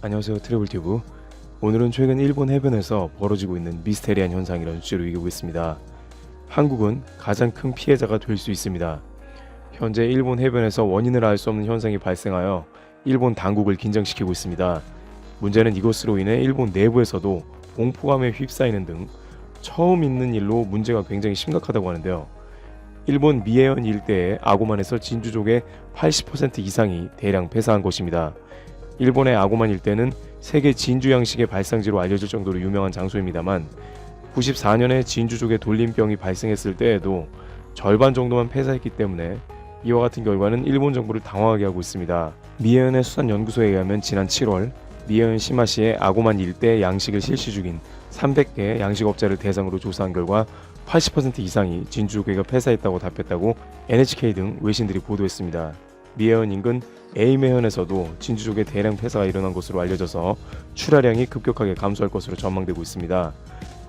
안녕하세요, 트래블튜브. 오늘은 최근 일본 해변에서 벌어지고 있는 미스테리한 현상이라는 주제로 이겨보겠습니다. 한국은 가장 큰 피해자가 될 수 있습니다. 현재 일본 해변에서 원인을 알 수 없는 현상이 발생하여 일본 당국을 긴장시키고 있습니다. 문제는 이것으로 인해 일본 내부에서도 공포감에 휩싸이는 등 처음 있는 일로 문제가 굉장히 심각하다고 하는데요. 일본 미에현 일대의 아고만에서 진주족의 80% 이상이 대량 폐사한 것입니다. 일본의 아고만 일대는 세계 진주 양식의 발상지로 알려질 정도로 유명한 장소입니다만 94년에 진주족의 돌림병이 발생했을 때에도 절반 정도만 폐사했기 때문에 이와 같은 결과는 일본 정부를 당황하게 하고 있습니다. 미에현의 수산연구소에 의하면 지난 7월 미에현 시마시의 아고만 일대 양식을 실시 중인 300개 양식업자를 대상으로 조사한 결과 80% 이상이 진주족에게 폐사했다고 답했다고 NHK 등 외신들이 보도했습니다. 미에현 인근 에이메현에서도 진주족의 대량 폐사가 일어난 것으로 알려져서 출하량이 급격하게 감소할 것으로 전망되고 있습니다.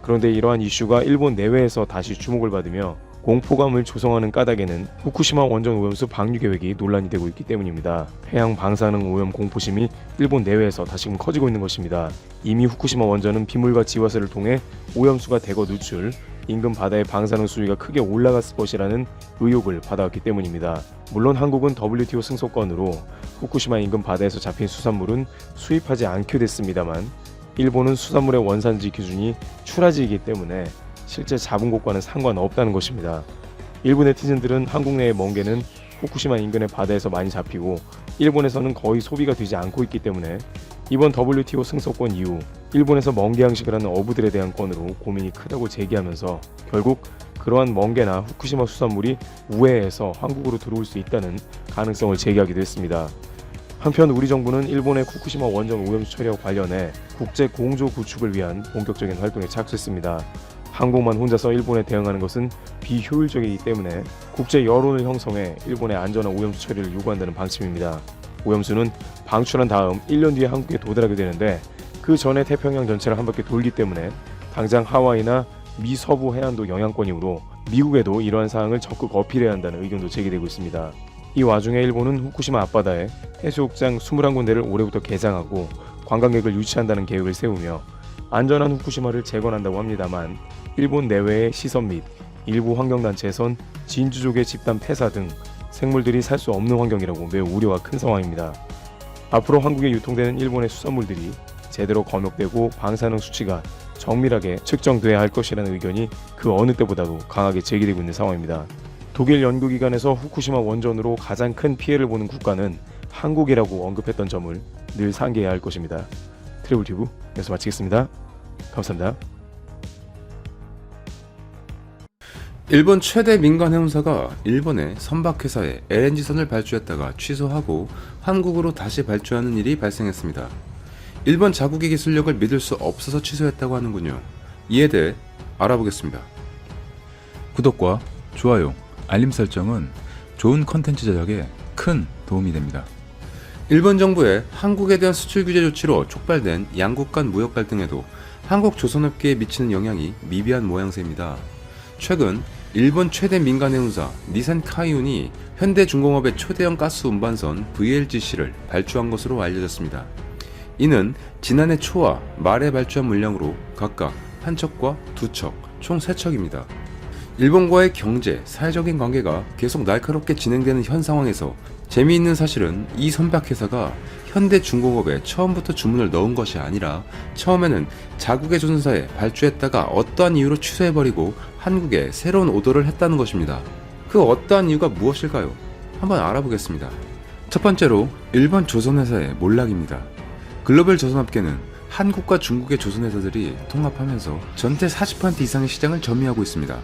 그런데 이러한 이슈가 일본 내외에서 다시 주목을 받으며 공포감을 조성하는 까닭에는 후쿠시마 원전 오염수 방류 계획이 논란이 되고 있기 때문입니다. 해양 방사능 오염 공포심이 일본 내외에서 다시금 커지고 있는 것입니다. 이미 후쿠시마 원전은 비물과 지화세를 통해 오염수가 대거 누출, 인근 바다의 방사능 수위가 크게 올라갔을 것이라는 의혹을 받아왔기 때문입니다. 물론 한국은 WTO 승소권으로 후쿠시마 인근 바다에서 잡힌 수산물은 수입하지 않게 됐습니다만 일본은 수산물의 원산지 기준이 출하지이기 때문에 실제 잡은 곳과는 상관없다는 것입니다. 일부 네티즌들은 한국 내의 멍게는 후쿠시마 인근의 바다에서 많이 잡히고 일본에서는 거의 소비가 되지 않고 있기 때문에 이번 WTO 승소권 이후 일본에서 멍게 양식을 하는 어부들에 대한 건으로 고민이 크다고 제기하면서 결국 그러한 멍게나 후쿠시마 수산물이 우회해서 한국으로 들어올 수 있다는 가능성을 제기하기도 했습니다. 한편 우리 정부는 일본의 후쿠시마 원전 오염수 처리와 관련해 국제 공조 구축을 위한 본격적인 활동에 착수했습니다. 한국만 혼자서 일본에 대응하는 것은 비효율적이기 때문에 국제 여론을 형성해 일본의 안전한 오염수 처리를 요구한다는 방침입니다. 오염수는 방출한 다음 1년 뒤에 한국에 도달하게 되는데 그 전에 태평양 전체를 한 바퀴 돌기 때문에 당장 하와이나 미 서부 해안도 영향권이므로 미국에도 이러한 사항을 적극 어필해야 한다는 의견도 제기되고 있습니다. 이 와중에 일본은 후쿠시마 앞바다에 해수욕장 21군데를 올해부터 개장하고 관광객을 유치한다는 계획을 세우며 안전한 후쿠시마를 재건한다고 합니다만 일본 내외의 시선 및 일부 환경단체에선 진주족의 집단 폐사 등 생물들이 살 수 없는 환경이라고 매우 우려가 큰 상황입니다. 앞으로 한국에 유통되는 일본의 수산물들이 제대로 검역되고 방사능 수치가 정밀하게 측정돼야 할 것이라는 의견이 그 어느 때보다도 강하게 제기되고 있는 상황입니다. 독일 연구기관에서 후쿠시마 원전으로 가장 큰 피해를 보는 국가는 한국이라고 언급했던 점을 늘 상기해야 할 것입니다. 트래블튜브 여기서 마치겠습니다. 감사합니다. 일본 최대 민간 해운사가 일본의 선박회사에 LNG선을 발주했다가 취소하고 한국으로 다시 발주하는 일이 발생했습니다. 일본 자국의 기술력을 믿을 수 없어서 취소했다고 하는군요. 이에 대해 알아보겠습니다. 구독과 좋아요, 알림 설정은 좋은 컨텐츠 제작에 큰 도움이 됩니다. 일본 정부의 한국에 대한 수출 규제 조치로 촉발된 양국 간 무역 갈등에도 한국 조선업계에 미치는 영향이 미비한 모양새입니다. 최근 일본 최대 민간 해운사 니산 카이온이 현대중공업의 초대형 가스 운반선 VLGC를 발주한 것으로 알려졌습니다. 이는 지난해 초와 말에 발주한 물량으로 각각 한 척과 두 척, 총 3척입니다. 일본과의 경제, 사회적인 관계가 계속 날카롭게 진행되는 현 상황에서 재미있는 사실은 이 선박회사가 현대중공업에 처음부터 주문을 넣은 것이 아니라 처음에는 자국의 조선사에 발주했다가 어떠한 이유로 취소해버리고 한국에 새로운 오더를 했다는 것입니다. 그 어떠한 이유가 무엇일까요? 한번 알아보겠습니다. 첫 번째로 일본 조선회사의 몰락입니다. 글로벌 조선업계는 한국과 중국의 조선회사들이 통합하면서 전체 40% 이상의 시장을 점유하고 있습니다.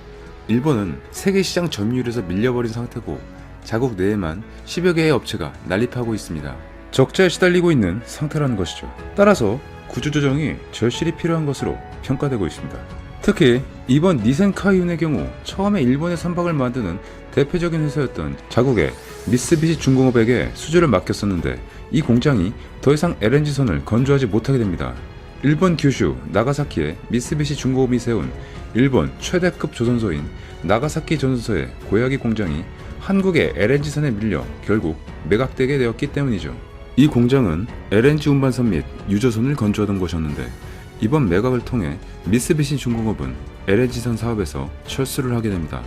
일본은 세계 시장 점유율에서 밀려버린 상태고 자국 내에만 10여 개의 업체가 난립하고 있습니다. 적자에 시달리고 있는 상태라는 것이죠. 따라서 구조조정이 절실히 필요한 것으로 평가되고 있습니다. 특히 이번 니센카이온의 경우 처음에 일본의 선박을 만드는 대표적인 회사였던 자국의 미쓰비시 중공업에게 수주를 맡겼었는데 이 공장이 더 이상 LNG선을 건조하지 못하게 됩니다. 일본 규슈 나가사키의 미쓰비시 중공업이 세운 일본 최대급 조선소인 나가사키 조선소의 고야기 공장이 한국의 LNG선에 밀려 결국 매각되게 되었기 때문이죠. 이 공장은 LNG 운반선 및 유조선을 건조하던 곳이었는데 이번 매각을 통해 미쓰비시 중공업은 LNG선 사업에서 철수를 하게 됩니다.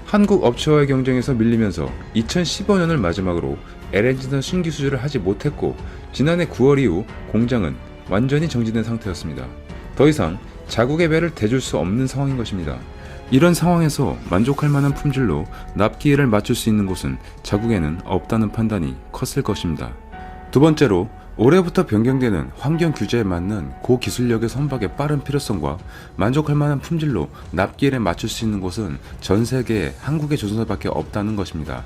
한국 업체와의 경쟁에서 밀리면서 2015년을 마지막으로 LNG선 신규 수주를 하지 못했고 지난해 9월 이후 공장은 완전히 정지된 상태였습니다. 더 이상 자국의 배를 대줄 수 없는 상황인 것입니다. 이런 상황에서 만족할 만한 품질로 납기회를 맞출 수 있는 곳은 자국에는 없다는 판단이 컸을 것입니다. 두 번째로 올해부터 변경되는 환경 규제에 맞는 고기술력의 선박의 빠른 필요성과 만족할 만한 품질로 납기회를 맞출 수 있는 곳은 전 세계에 한국의 조선사밖에 없다는 것입니다.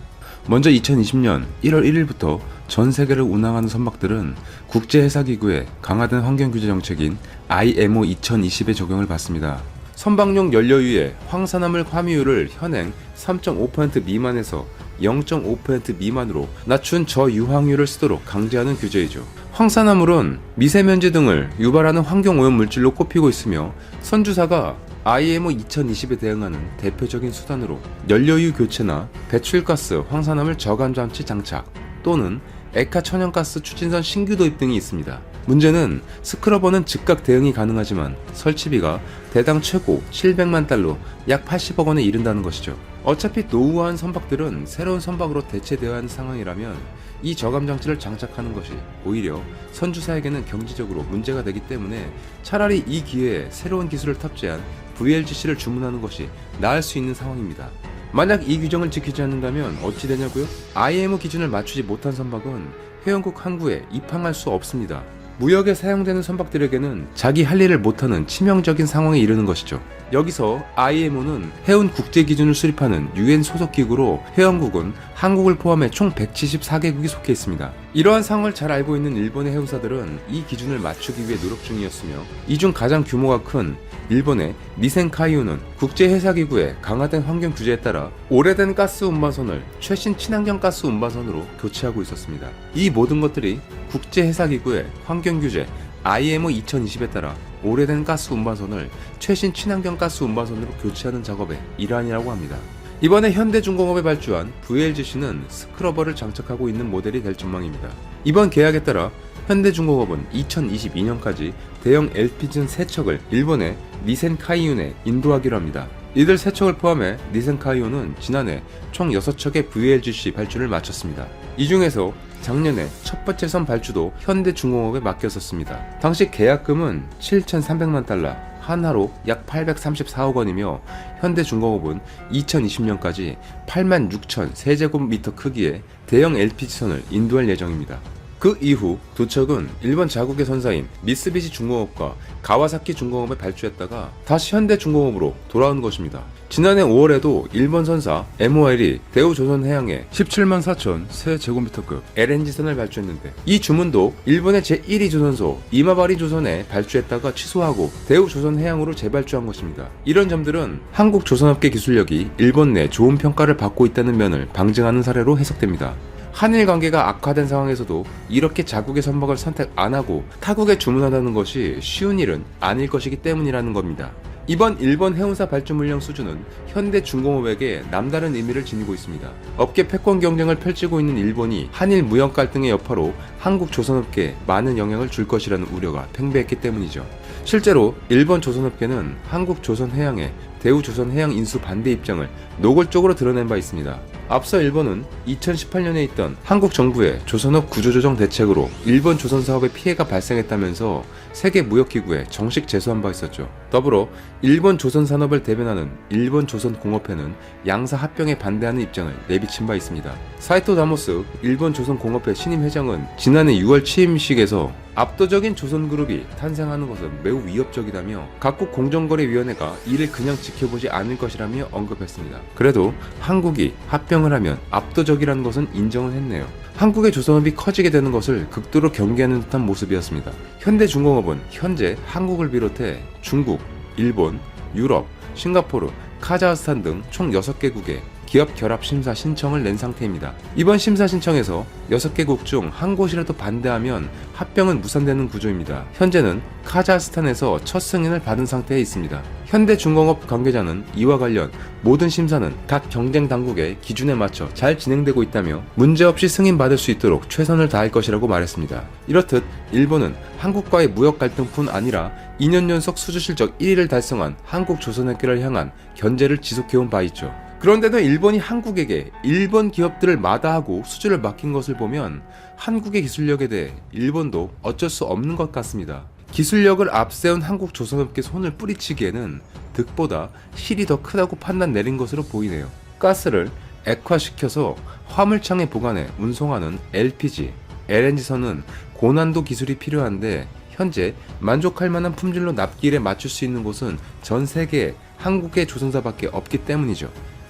먼저 2020년 1월 1일부터 전 세계를 운항하는 선박들은 국제해사기구의 강화된 환경규제 정책인 IMO 2020의 적용을 받습니다. 선박용 연료유의 황산화물 함유율을 현행 3.5% 미만에서 0.5% 미만으로 낮춘 저유황유를 쓰도록 강제하는 규제이죠. 황산화물은 미세먼지 등을 유발하는 환경오염 물질로 꼽히고 있으며 선주사가 IMO 2020에 대응하는 대표적인 수단으로 연료유 교체나 배출가스 황산화물 저감 장치 장착 또는 액화 천연가스 추진선 신규 도입 등이 있습니다. 문제는 스크러버는 즉각 대응이 가능하지만 설치비가 대당 최고 700만 달러 약 80억 원에 이른다는 것이죠. 어차피 노후화한 선박들은 새로운 선박으로 대체되어야 하는 상황이라면 이 저감 장치를 장착하는 것이 오히려 선주사에게는 경제적으로 문제가 되기 때문에 차라리 이 기회에 새로운 기술을 탑재한 VLGC를 주문하는 것이 나을 수 있는 상황입니다. 만약 이 규정을 지키지 않는다면 어찌 되냐고요? IMO 기준을 맞추지 못한 선박은 회원국 항구에 입항할 수 없습니다. 무역에 사용되는 선박들에게는 자기 할 일을 못하는 치명적인 상황에 이르는 것이죠. 여기서 IMO는 해운 국제 기준을 수립하는 UN 소속 기구로 회원국은 한국을 포함해 총 174개국이 속해 있습니다. 이러한 상황을 잘 알고 있는 일본의 해운사들은 이 기준을 맞추기 위해 노력 중이었으며 이 중 가장 규모가 큰 일본의 니센카이유는 국제해사기구의 강화된 환경 규제에 따라 오래된 가스 운반선을 최신 친환경 가스 운반선으로 교체하고 있었습니다. 이 모든 것들이 국제해사기구의 환경 규제 IMO 2020에 따라 오래된 가스 운반선을 최신 친환경 가스 운반선으로 교체하는 작업의 일환이라고 합니다. 이번에 현대중공업에 발주한 VLGC는 스크러버를 장착하고 있는 모델이 될 전망입니다. 이번 계약에 따라 현대중공업은 2022년까지 대형 LPG선 3척을 일본의 니센카이윤에 인도하기로 합니다. 이들 3척을 포함해 니센카이윤은 지난해 총 6척의 VLGC 발주를 마쳤습니다. 이 중에서 작년에 첫 번째 선 발주도 현대중공업에 맡겼었습니다. 당시 계약금은 7,300만 달러, 한화로 약 834억 원이며 현대중공업은 2020년까지 8만 6천 세제곱미터 크기의 대형 LPG선을 인도할 예정입니다. 그 이후 두 척은 일본 자국의 선사인 미쓰비시 중공업과 가와사키 중공업에 발주했다가 다시 현대중공업으로 돌아온 것입니다. 지난해 5월에도 일본 선사 MOL이 대우조선해양에 17만 4천 세제곱미터급 LNG선을 발주했는데 이 주문도 일본의 제1위 조선소 이마바리 조선에 발주했다가 취소하고 대우조선해양으로 재발주한 것입니다. 이런 점들은 한국 조선업계 기술력이 일본 내 좋은 평가를 받고 있다는 면을 방증하는 사례로 해석됩니다. 한일 관계가 악화된 상황에서도 이렇게 자국의 선박을 선택 안 하고 타국에 주문한다는 것이 쉬운 일은 아닐 것이기 때문이라는 겁니다. 이번 일본 해운사 발주 물량 수준은 현대중공업에게 남다른 의미를 지니고 있습니다. 업계 패권 경쟁을 펼치고 있는 일본이 한일 무역 갈등의 여파로 한국 조선업계에 많은 영향을 줄 것이라는 우려가 팽배했기 때문이죠. 실제로 일본 조선업계는 한국 조선해양에 대우조선해양 인수 반대 입장을 노골적으로 드러낸 바 있습니다. 앞서 일본은 2018년에 있던 한국 정부의 조선업 구조조정 대책으로 일본 조선 사업에 피해가 발생했다면서 세계무역기구에 정식 제소한 바 있었죠. 더불어 일본 조선 산업을 대변하는 일본 조선공업회는 양사 합병에 반대하는 입장을 내비친 바 있습니다. 사이토 다모스 일본 조선공업회 신임 회장은 지난해 6월 취임식에서 압도적인 조선그룹이 탄생하는 것은 매우 위협적이다며 각국 공정거래위원회가 이를 그냥 지켜보지 않을 것이라며 언급했습니다. 그래도 한국이 합병을 하면 압도적이라는 것은 인정을 했네요. 한국의 조선업이 커지게 되는 것을 극도로 경계하는 듯한 모습이었습니다. 현대중공업은 현재 한국을 비롯해 중국, 일본, 유럽, 싱가포르, 카자흐스탄 등 총 6개국에 기업 결합 심사 신청을 낸 상태입니다. 이번 심사 신청에서 6개국 중 한 곳이라도 반대하면 합병은 무산되는 구조입니다. 현재는 카자흐스탄에서 첫 승인을 받은 상태에 있습니다. 현대중공업 관계자는 이와 관련 모든 심사는 각 경쟁 당국의 기준에 맞춰 잘 진행되고 있다며 문제없이 승인받을 수 있도록 최선을 다할 것이라고 말했습니다. 이렇듯 일본은 한국과의 무역 갈등뿐 아니라 2년 연속 수주 실적 1위를 달성한 한국조선업계를 향한 견제를 지속해온 바 있죠. 그런데도 일본이 한국에게 일본 기업들을 마다하고 수주를 맡긴 것을 보면 한국의 기술력에 대해 일본도 어쩔 수 없는 것 같습니다. 기술력을 앞세운 한국조선업계 손을 뿌리치기에는 득보다 실이 더 크다고 판단 내린 것으로 보이네요. 가스를 액화시켜서 화물창에 보관해 운송하는 LPG, LNG선은 고난도 기술이 필요한데 현재 만족할 만한 품질로 납기일에 맞출 수 있는 곳은 전 세계에 한국의 조선사밖에 없기 때문이죠.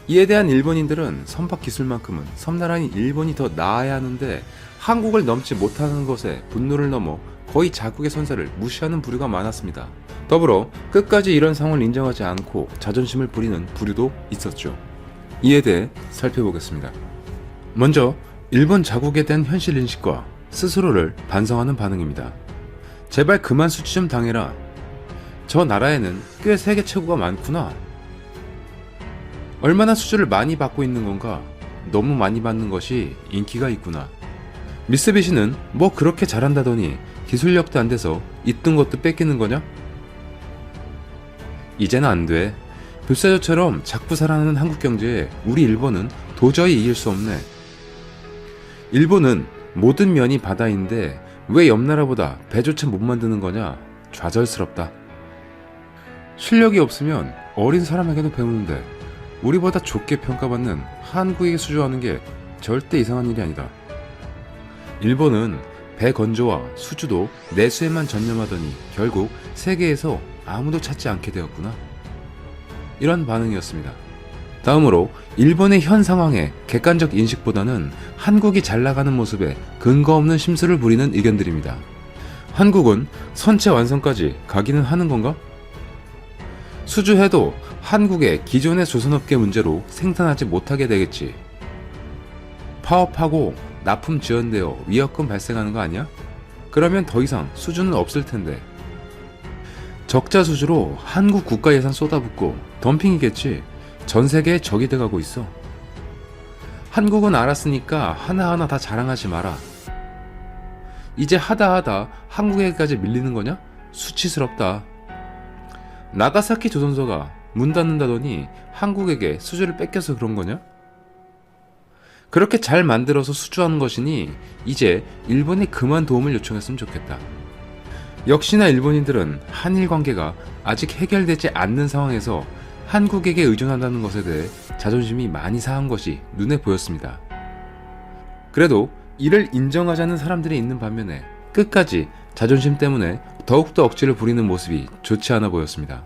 이에 대한 일본인들은 선박 기술만큼은 섬나라인 일본이 더 나아야 하는데 한국을 넘지 못하는 것에 분노를 넘어 거의 자국의 선사를 무시하는 부류가 많았습니다. 더불어 끝까지 이런 상황을 인정하지 않고 자존심을 부리는 부류도 있었죠. 이에 대해 살펴보겠습니다. 먼저 일본 자국에 대한 현실 인식과 스스로를 반성하는 반응입니다. 제발 그만 수치 좀 당해라. 저 나라에는 꽤 세계 최고가 많구나. 얼마나 수주를 많이 받고 있는 건가? 너무 많이 받는 것이 인기가 있구나. 미쓰비시는 뭐 그렇게 잘한다더니 기술력도 안 돼서 있던 것도 뺏기는 거냐? 이제는 안 돼. 불사조처럼 자꾸 살아나는 한국 경제에 우리 일본은 도저히 이길 수 없네. 일본은 모든 면이 바다인데 왜 옆나라보다 배조차 못 만드는 거냐? 좌절스럽다. 실력이 없으면 어린 사람에게도 배우는데 우리보다 좋게 평가받는 한국에게 수주하는 게 절대 이상한 일이 아니다. 일본은 배 건조와 수주도 내수에만 전념하더니 결국 세계에서 아무도 찾지 않게 되었구나. 이런 반응이었습니다. 다음으로 일본의 현 상황에 객관적 인식보다는 한국이 잘 나가는 모습에 근거 없는 심술을 부리는 의견들입니다. 한국은 선체 완성까지 가기는 하는 건가? 수주해도 한국의 기존의 조선업계 문제로 생산하지 못하게 되겠지. 파업하고 납품 지연되어 위약금 발생하는 거 아니야? 그러면 더 이상 수주는 없을 텐데. 적자 수주로 한국 국가 예산 쏟아붓고 덤핑이겠지. 전 세계에 적이 돼가고 있어. 한국은 알았으니까 하나하나 다 자랑하지 마라. 이제 하다하다 한국에게까지 밀리는 거냐? 수치스럽다. 나가사키 조선소가 문 닫는다더니 한국에게 수주를 뺏겨서 그런 거냐? 그렇게 잘 만들어서 수주하는 것이니 이제 일본에 그만 도움을 요청했으면 좋겠다. 역시나 일본인들은 한일 관계가 아직 해결되지 않는 상황에서 한국에게 의존한다는 것에 대해 자존심이 많이 상한 것이 눈에 보였습니다. 그래도 이를 인정하자는 사람들이 있는 반면에 끝까지 자존심 때문에 더욱더 억지를 부리는 모습이 좋지 않아 보였습니다.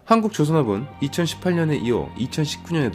한국조선업은 2018년에 이어 2019년에도